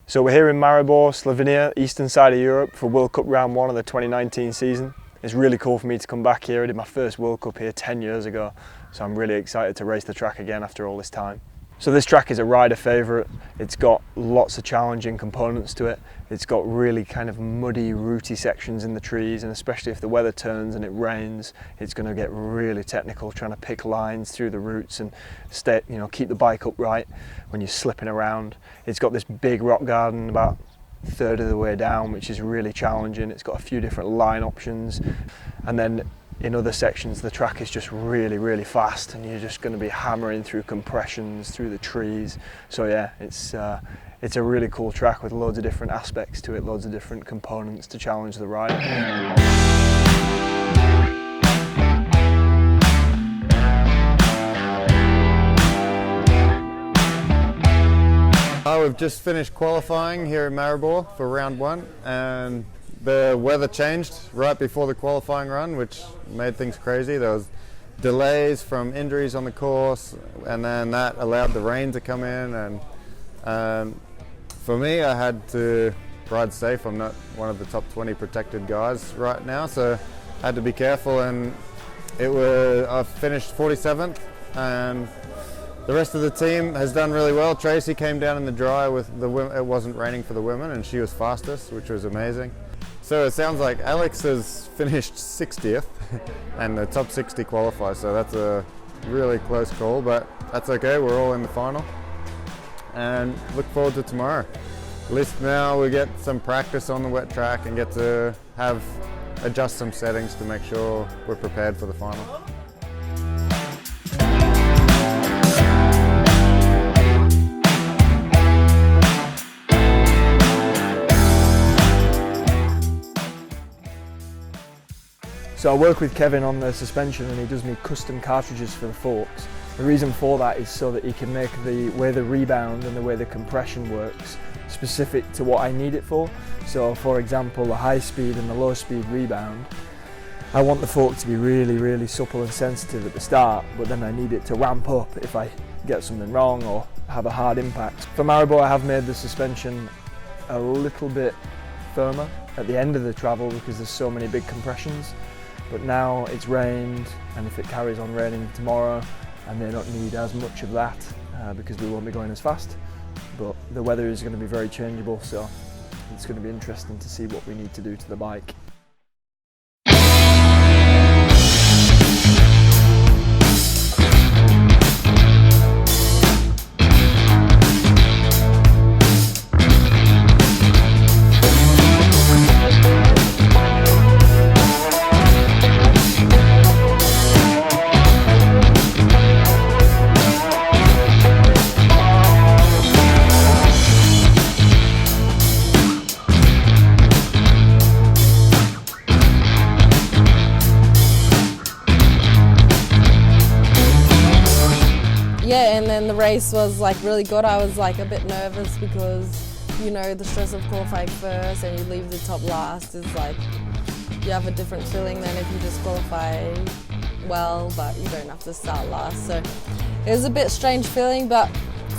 So we're here in Maribor, Slovenia, eastern side of Europe for World Cup round 1 of the 2019 season. It's really cool for me to come back here. I did my first World Cup here 10 years ago, so I'm really excited to race the track again after all this time. So this track is a rider favourite. It's got lots of challenging components to it. It's got really kind of muddy, rooty sections in the trees, and especially if the weather turns and it rains, it's going to get really technical trying to pick lines through the roots and stay, keep the bike upright when you're slipping around. It's got this big rock garden about a third of the way down, which is really challenging. It's got a few different line options, and then in other sections the track is just really fast, and you're just going to be hammering through compressions through the trees. So yeah, it's a really cool track with loads of different aspects to it, loads of different components to challenge the rider. We've just finished qualifying here in Maribor for round 1, and the weather changed right before the qualifying run, which made things crazy. There was delays from injuries on the course, and then that allowed the rain to come in, and for me, I had to ride safe. I'm not one of the top 20 protected guys right now, so I had to be careful, and I finished 47th, and the rest of the team has done really well. Tracy came down in the dry with the women. It wasn't raining for the women, and she was fastest, which was amazing. So it sounds like Alex has finished 60th and the top 60 qualifies, so that's a really close call, but that's okay. We're all in the final and look forward to tomorrow. At least now we get some practice on the wet track and get to adjust some settings to make sure we're prepared for the final. So I work with Kevin on the suspension, and he does me custom cartridges for the forks. The reason for that is so that he can make the way the rebound and the way the compression works specific to what I need it for. So for example, the high speed and the low speed rebound, I want the fork to be really supple and sensitive at the start, but then I need it to ramp up if I get something wrong or have a hard impact. For Maribor, I have made the suspension a little bit firmer at the end of the travel because there's so many big compressions. But now it's rained, and if it carries on raining tomorrow, I may not need as much of that because we won't be going as fast. But the weather is going to be very changeable, so it's going to be interesting to see what we need to do to the bike. Yeah, and then the race was like really good. I was like a bit nervous because, the stress of qualifying first and you leave the top last is like, you have a different feeling than if you just qualify well, but you don't have to start last. So it was a bit strange feeling, but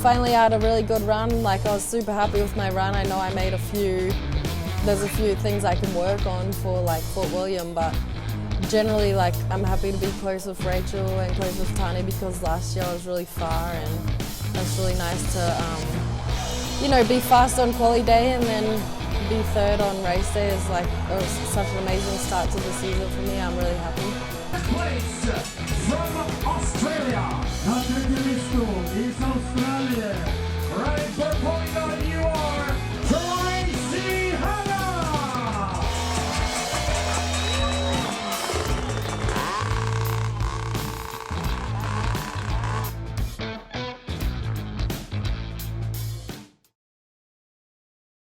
finally I had a really good run. Like, I was super happy with my run. I know I made there's a few things I can work on for like Fort William, but generally, like, I'm happy to be close with Rachel and close with Tani because last year I was really far, and it's really nice to, be fast on quali day and then be third on race day. It was such an amazing start to the season for me. I'm really happy.